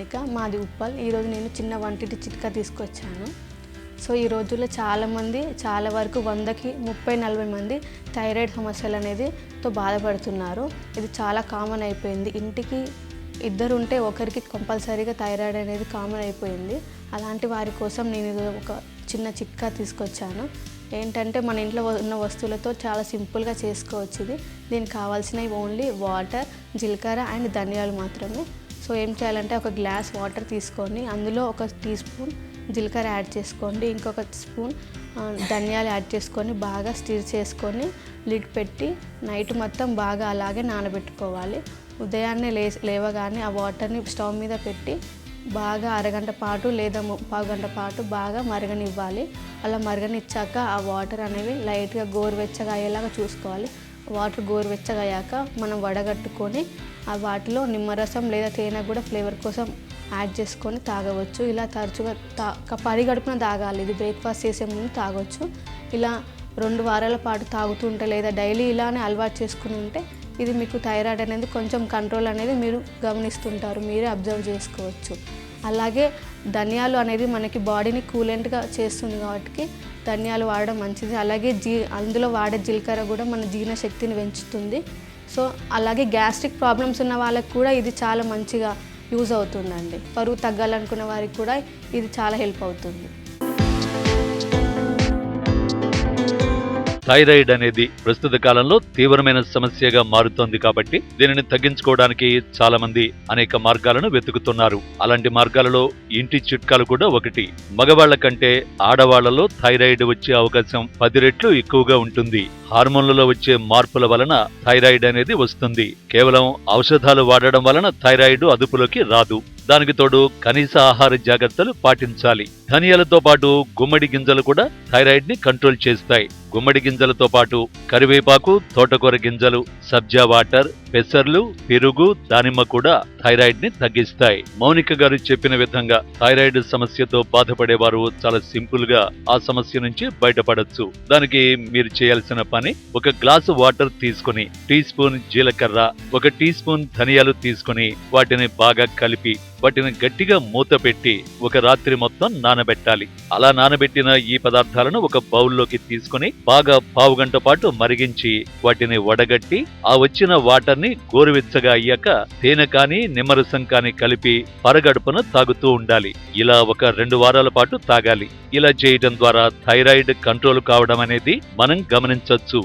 మౌనిక, మాది ఉప్పల్. ఈరోజు నేను చిన్న వంటింటి చిట్కా తీసుకొచ్చాను. సో ఈ రోజుల్లో చాలామంది, చాలా వరకు 100కి 30-40 మంది థైరాయిడ్ సమస్యలు అనేదితో బాధపడుతున్నారు. ఇది చాలా కామన్ అయిపోయింది. ఇంటికి ఇద్దరు ఉంటే ఒకరికి కంపల్సరీగా థైరాయిడ్ అనేది కామన్ అయిపోయింది. అలాంటి వారి కోసం నేను ఒక చిన్న చిట్కా తీసుకొచ్చాను. ఏంటంటే మన ఇంట్లో ఉన్న వస్తువులతో చాలా సింపుల్గా చేసుకోవచ్చు ఇది. దీనికి కావాల్సినవి ఓన్లీ వాటర్, జీలకర్ర అండ్ ధనియాలు మాత్రమే. సో ఏం చేయాలంటే ఒక గ్లాస్ వాటర్ తీసుకొని అందులో 1 టీ స్పూన్ జీలకర్ర యాడ్ చేసుకోండి, ఇంకొక స్పూన్ ధనియాలు యాడ్ చేసుకొని బాగా స్టిర్ చేసుకొని లిడ్ పెట్టి నైట్ మొత్తం బాగా అలాగే నానబెట్టుకోవాలి. ఉదయాన్నే లేవగానే ఆ వాటర్ని స్టవ్ మీద పెట్టి బాగా అరగంట పాటు లేదా పావు గంట పాటు బాగా మరగనివ్వాలి. అలా మరగనిచ్చాక ఆ వాటర్ అనేవి లైట్గా గోరువెచ్చగా అయ్యేలాగా చూసుకోవాలి. వాటర్ గోరువెచ్చగా అయ్యాక మనం వడగట్టుకొని ఆ వాటిలో నిమ్మరసం లేదా తేనె కూడా ఫ్లేవర్ కోసం యాడ్ చేసుకొని తాగవచ్చు. ఇలా తరచుగా పరిగడుపున తాగాలి. ఇది బ్రేక్ఫాస్ట్ చేసే ముందు తాగొచ్చు. ఇలా 2 వారాల పాటు తాగుతుంటే లేదా డైలీ ఇలానే అలవాటు చేసుకుని ఉంటే ఇది మీకు థైరాయిడ్ అనేది కొంచెం కంట్రోల్ అనేది మీరు గమనిస్తుంటారు, మీరే అబ్జర్వ్ చేసుకోవచ్చు. అలాగే ధనియాలు అనేది మనకి బాడీని కూలెంట్గా చేస్తుంది కాబట్టి ధనియాలు వాడడం మంచిది. అలాగే అందులో వాడే జీలకర్ర కూడా మన జీర్ణశక్తిని పెంచుతుంది. సో అలాగే గ్యాస్ట్రిక్ ప్రాబ్లమ్స్ ఉన్న వాళ్ళకి కూడా ఇది చాలా మంచిగా యూజ్ అవుతుందండి. బరువు తగ్గాలనుకున్న వారికి కూడా ఇది చాలా హెల్ప్ అవుతుంది. థైరాయిడ్ అనేది ప్రస్తుత కాలంలో తీవ్రమైన సమస్యగా మారుతోంది కాబట్టి దీనిని తగ్గించుకోవడానికి చాలా మంది అనేక మార్గాలను వెతుకుతున్నారు. అలాంటి మార్గాలలో ఇంటి చిట్కాలు కూడా ఒకటి. మగవాళ్ల కంటే ఆడవాళ్లలో థైరాయిడ్ వచ్చే అవకాశం 10 రెట్లు ఎక్కువగా ఉంటుంది. హార్మోన్లలో వచ్చే మార్పుల వలన థైరాయిడ్ అనేది వస్తుంది. కేవలం ఔషధాలు వాడడం వలన థైరాయిడ్ అదుపులోకి రాదు. దానికి తోడు కనీస ఆహార జాగ్రత్తలు పాటించాలి. ధనియాలతో పాటు గుమ్మడి గింజలు కూడా థైరాయిడ్ ని కంట్రోల్ చేస్తాయి. గుమ్మడి గింజలతో పాటు కరివేపాకు, తోటకూర గింజలు, సబ్జా వాటర్, పెసర్లు, పెరుగు, దానిమ్మ కూడా థైరాయిడ్ ని తగ్గిస్తాయి. మౌనిక గారు చెప్పిన విధంగా థైరాయిడ్ సమస్యతో బాధపడేవారు చాలా సింపుల్ గా ఆ సమస్య నుంచి బయటపడొచ్చు. దానికి మీరు చేయాల్సిన పని, 1 గ్లాసు వాటర్ తీసుకుని టీ స్పూన్ జీలకర్ర, 1 టీ స్పూన్ ధనియాలు తీసుకుని వాటిని బాగా కలిపి వాటిని గట్టిగా మూత పెట్టి 1 రాత్రి మొత్తం నానబెట్టాలి. అలా నానబెట్టిన ఈ పదార్థాలను ఒక బౌల్లోకి తీసుకుని బాగా పావు గంట పాటు మరిగించి వాటిని వడగట్టి ఆ వచ్చిన వాటర్ ని గోరువెచ్చగా అయ్యాక తేనె కానీ నిమ్మరసం కానీ కలిపి పరగడుపున తాగుతూ ఉండాలి. ఇలా ఒక 2 వారాల పాటు తాగాలి. ఇలా చేయడం ద్వారా థైరాయిడ్ కంట్రోల్ కావడం అనేది మనం గమనించొచ్చు.